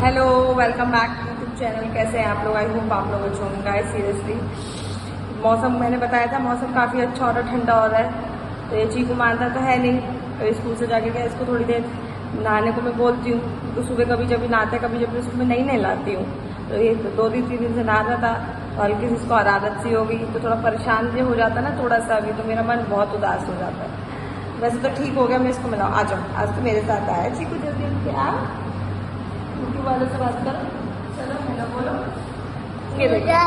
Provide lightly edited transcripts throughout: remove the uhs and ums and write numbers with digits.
Hello, welcome back to YouTube channel. कैसे हैं आप लोग? आई होप आप लोग अच्छे होंगे। गाइस सीरियसली मौसम मैंने बताया था, मौसम काफ़ी अच्छा हो रहा है, ठंडा हो रहा है। तो ये चीकू मानता तो है नहीं, तो स्कूल से जाके क्या इसको थोड़ी देर नहाने को मैं बोलती हूँ। तो सुबह कभी जब नहाता है, कभी जब सुबह नहीं नहलाती हूँ। तो ये 2 दिन 3 दिन से नहा रहा था, तो हल्की सी इसको आदत सी हो गई, तो थोड़ा परेशान जो हो जाता है ना थोड़ा सा भी, तो मेरा मन बहुत उदास हो जाता है। वैसे तो ठीक हो गया, मैं इसको मिलाऊँ। आ जाओ, आज तो मेरे साथ आया चीकू, जल्दी उठ के आ, यूट्यूब वालों से बात करो। चलो हेलो बोलो। ये देखो,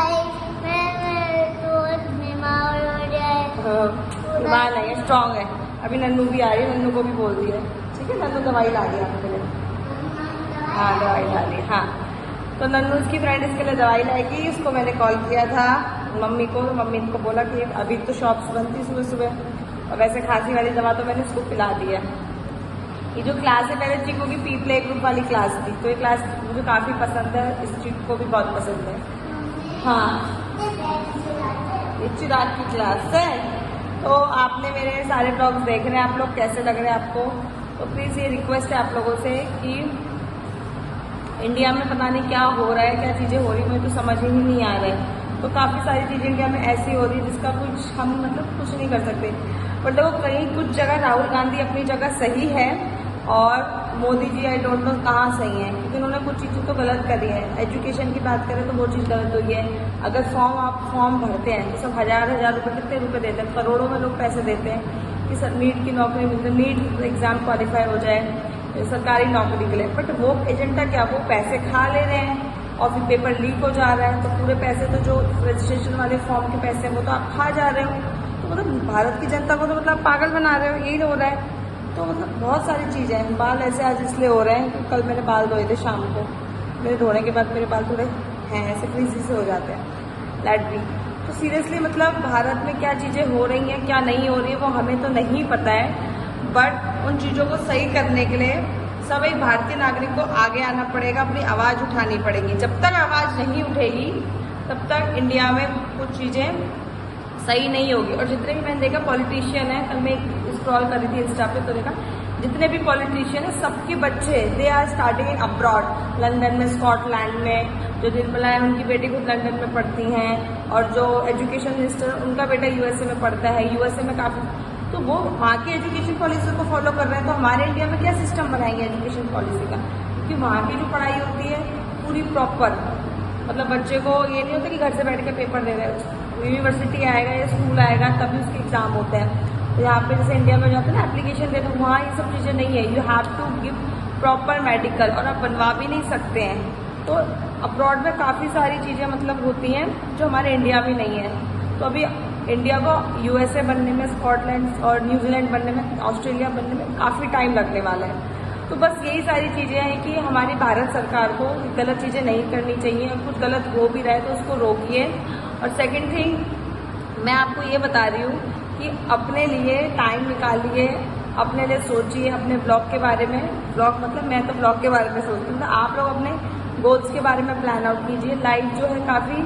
बीमार नहीं है, स्ट्रांग है। अभी नन्नू भी आ रही है, नन्नू को भी बोल दिया। ठीक है, नन्नू दवाई ला दी आपके लिए। हाँ, दवाई ला दी। हाँ, तो नन्नू इसकी फ्रेंड इसके लिए दवाई लाएगी। इसको मैंने कॉल किया था मम्मी को, मम्मी को बोला कि अभी तो शॉप्स बंद थी सुबह सुबह, और वैसे खांसी वाली दवा तो मैंने उसको पिला दी है। ये जो क्लास है पहले चीकू की प्ले ग्रुप वाली क्लास थी, तो ये क्लास मुझे काफ़ी पसंद है, इस चीकू को भी बहुत पसंद है। हाँ, ये चिराग की क्लास है। तो आपने मेरे सारे ब्लॉग्स देख रहे हैं, आप लोग कैसे लग रहे हैं आपको? तो प्लीज़ ये रिक्वेस्ट है आप लोगों से कि इंडिया में पता नहीं क्या हो रहा है, क्या चीज़ें हो रही, मुझे तो समझ ही नहीं आ रहा है। तो काफ़ी सारी चीज़ें इंडिया में ऐसी हो रही है जिसका कुछ हम कुछ नहीं कर सकते। बट देखो, कहीं कुछ जगह राहुल गांधी अपनी जगह सही है, और Modi ji I don't know कहाँ सही है, क्योंकि उन्होंने कुछ चीज़ें तो गलत करी है। एजुकेशन की बात करें तो वो चीज़ गलत हुई है। अगर आप फॉर्म भरते हैं तो सब हज़ार रुपये, कितने रुपये देते हैं, करोड़ों में लोग पैसे देते हैं कि सर नीट की नौकरी मिलती है, नीट एग्ज़ाम क्वालिफाई हो जाए सरकारी नौकरी के लिए। बट वो एजेंडा क्या, वो पैसे खा ले रहे हैं और फिर पेपर लीक हो जा रहा है। तो पूरे पैसे तो जो रजिस्ट्रेशन वाले फॉर्म के पैसे हैं वो तो आप खा जा रहे हो। तो भारत की जनता को तो पागल बना रहे हो, यही हो रहा है। तो बहुत सारी चीज़ें हैं। बाल ऐसे आज इसलिए हो रहे हैं कि कल मैंने बाल धोए थे शाम को, मेरे धोने के बाद मेरे बाल थोड़े हैं ऐसे फ्रीजी से हो जाते हैं, लेट बी। तो सीरियसली भारत में क्या चीज़ें हो रही हैं, क्या नहीं हो रही है, वो हमें तो नहीं पता है। बट उन चीज़ों को सही करने के लिए सब एक भारतीय नागरिक को आगे आना पड़ेगा, अपनी आवाज़ उठानी पड़ेगी। जब तक आवाज़ नहीं उठेगी तब तक इंडिया में कुछ चीज़ें सही नहीं होगी। और जितने भी मैंने देखा पॉलिटिशियन है, कल मैं स्क्रॉल कर रही थी इंस्टा पे, तो देखा जितने भी पॉलिटिशियन है सबके बच्चे they are starting abroad, London में, स्कॉटलैंड में। जो निर्मला है उनकी बेटी खुद लंदन में पढ़ती हैं, और जो एजुकेशन मिनिस्टर उनका बेटा यूएसए में पढ़ता है। यूएसए में काफ़ी, तो वो वहाँ की एजुकेशन पॉलिसी को फॉलो कर रहे हैं। तो हमारे इंडिया में क्या सिस्टम बनाएंगे एजुकेशन पॉलिसी का? क्योंकि वहाँ की जो पढ़ाई होती है पूरी प्रॉपर, बच्चे को ये नहीं होता कि घर से बैठ के पेपर दे रहे हैं, यूनिवर्सिटी आएगा या स्कूल आएगा तभी उसके एग्जाम होते हैं। तो यहाँ पे जैसे इंडिया में जाते हैं ना एप्लीकेशन देते हैं, वहाँ ये सब चीज़ें नहीं है। You have to give proper medical, और आप बनवा भी नहीं सकते हैं। तो अब्रॉड में काफ़ी सारी चीज़ें होती हैं जो हमारे इंडिया में नहीं है। तो अभी इंडिया को यूएसए बनने में, स्कॉटलैंड और न्यूजीलैंड बनने में, ऑस्ट्रेलिया बनने में काफ़ी टाइम लगने वाला है। तो बस यही सारी चीज़ें हैं कि हमारी भारत सरकार को गलत चीज़ें नहीं करनी चाहिए, और कुछ गलत हो भी रहा है तो उसको रोकिए। और सेकंड थिंग, मैं आपको ये बता रही हूँ कि अपने लिए टाइम निकालिए, अपने लिए सोचिए, अपने ब्लॉग के बारे में। ब्लॉग मैं तो ब्लॉग के बारे में सोचती हूँ, तो आप लोग अपने गोल्स के बारे में प्लान आउट कीजिए। लाइफ जो है काफ़ी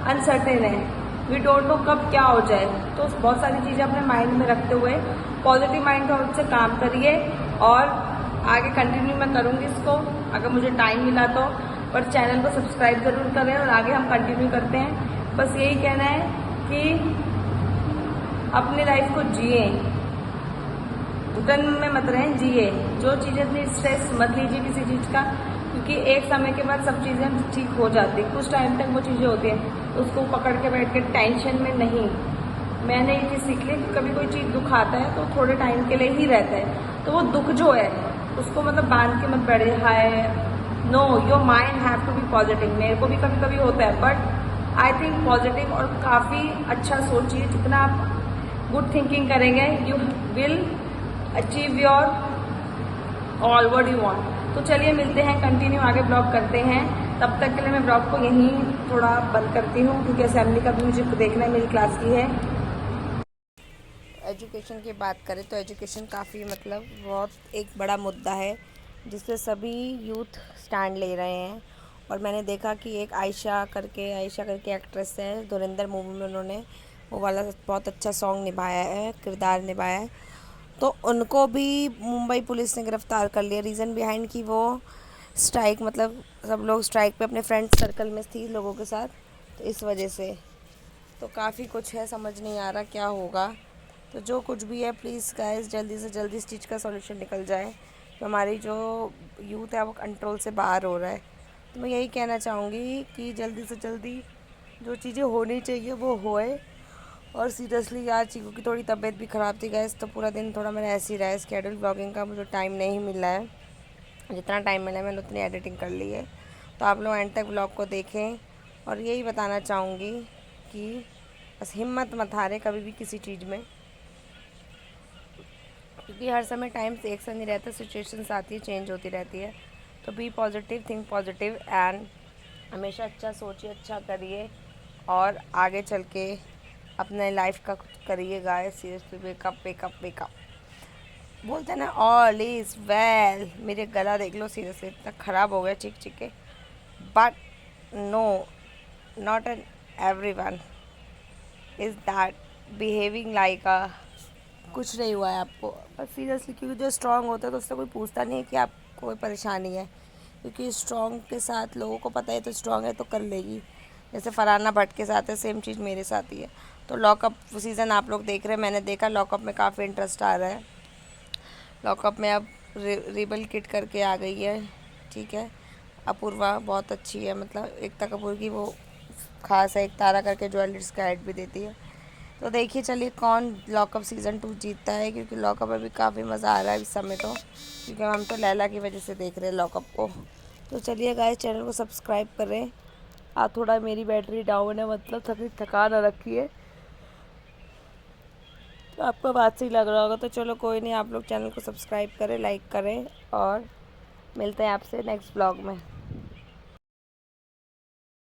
अनसर्टेन है, वी डोंट नो कब क्या हो जाए। तो बहुत सारी चीज़ें अपने माइंड में रखते हुए पॉजिटिव माइंड थॉट से काम करिए, और आगे कंटिन्यू मैं करूँगी इसको अगर मुझे टाइम मिला तो। पर चैनल को सब्सक्राइब ज़रूर करें, और आगे हम कंटिन्यू करते हैं। बस यही कहना है कि अपनी लाइफ को जिए, घुटन में मत रहें, जिए। जो चीज़ें इतनी स्ट्रेस मत लीजिए किसी चीज़ का, क्योंकि एक समय के बाद सब चीज़ें ठीक हो जाती। कुछ टाइम तक वो चीज़ें होती हैं, उसको पकड़ के बैठ के टेंशन में नहीं। मैंने ये चीज़ सीख ली कि कभी कोई चीज़ दुख आता है तो थोड़े टाइम के लिए ही रहता है। तो वो दुख जो है उसको बांध के मत बैठे, hi no, your mind have to be positive. मेरे को भी कभी कभी होता है, बट आई थिंक पॉजिटिव, और काफ़ी अच्छा सोचिए। जितना आप गुड थिंकिंग करेंगे you will achieve your all what you want. तो चलिए मिलते हैं, कंटिन्यू आगे ब्लॉग करते हैं। तब तक के लिए मैं ब्लॉग को यहीं थोड़ा बंद करती हूँ, क्योंकि असेंबली का भी मुझे देखना है, मेरी क्लास की है। एजुकेशन की बात करें तो एजुकेशन काफ़ी बहुत एक बड़ा मुद्दा है जिससे सभी यूथ स्टैंड ले रहे हैं। और मैंने देखा कि एक आयशा करके एक्ट्रेस है, धुरंधर मूवी में उन्होंने वो वाला बहुत अच्छा सॉन्ग निभाया है, किरदार निभाया है। तो उनको भी मुंबई पुलिस ने गिरफ़्तार कर लिया। रीज़न बिहाइंड कि वो स्ट्राइक, मतलब सब लोग स्ट्राइक पे अपने फ्रेंड सर्कल में थी लोगों के साथ, तो इस वजह से तो काफ़ी कुछ है, समझ नहीं आ रहा क्या होगा। तो जो कुछ भी है प्लीज़ गाइस जल्दी से जल्दी इस चीज़ का सॉल्यूशन निकल जाए। तो हमारी जो यूथ है वो कंट्रोल से बाहर हो रहा है। तो मैं यही कहना चाहूँगी कि जल्दी से जल्दी जो चीज़ें होनी चाहिए वो होए। और सीरियसली आज चीकू की थोड़ी तबीयत भी ख़राब थी गैस, तो पूरा दिन थोड़ा मैंने ऐसे ही रहा है। स्केड्यूल ब्लॉगिंग का मुझे टाइम नहीं मिला है, जितना टाइम मिला है मैंने उतनी एडिटिंग कर ली है। तो आप लोग एंड तक ब्लॉग को देखें। और यही बताना चाहूँगी कि बस हिम्मत मत हारें कभी भी किसी चीज़ में, क्योंकि हर समय टाइम से एक सा नहीं रहता, सिचुएशंस आती है, चेंज होती रहती है। तो be positive, think positive and हमेशा अच्छा सोचिए, अच्छा करिए और आगे चल के अपने लाइफ का कुछ करिए guys. Seriously wake up wake up wake up बोलते हैं ना, ऑल इज़ वेल। मेरे गला देख लो, सीरियसली इतना ख़राब हो गया चिक चिक के। But no, not an every one is that behaving like a, कुछ नहीं हुआ है आपको बस सीरियसली, क्योंकि जो स्ट्रांग होता है तो उससे कोई पूछता नहीं है कि आपको कोई परेशानी है, क्योंकि स्ट्रांग के साथ लोगों को पता है तो स्ट्रांग है तो कर लेगी। जैसे फरहाना भट्ट के साथ है, सेम चीज़ मेरे साथ ही है। तो लॉकअप सीज़न आप लोग देख रहे हैं, मैंने देखा लॉकअप में काफ़ी इंटरेस्ट आ रहा है। लॉकअप में अब रिबल किट करके आ गई है, ठीक है। अपूर्वा बहुत अच्छी है, मतलब एकता कपूर की वो खास है, एक तारा करके ज्वेलर्स का ऐड भी देती है। तो देखिए चलिए कौन लॉकअप सीज़न 2 जीतता है, क्योंकि लॉकअप में भी काफ़ी मज़ा आ रहा है इस समय तो, क्योंकि हम तो लैला की वजह से देख रहे हैं लॉकअप को। तो चलिए गाइस चैनल को सब्सक्राइब करें। थोड़ा मेरी बैटरी डाउन है, मतलब थकान आ रखी है, तो आपको बात सही लग रहा होगा। तो चलो कोई नहीं, आप लोग चैनल को सब्सक्राइब करें, लाइक करें और मिलते हैं आपसे नेक्स्ट ब्लॉग में।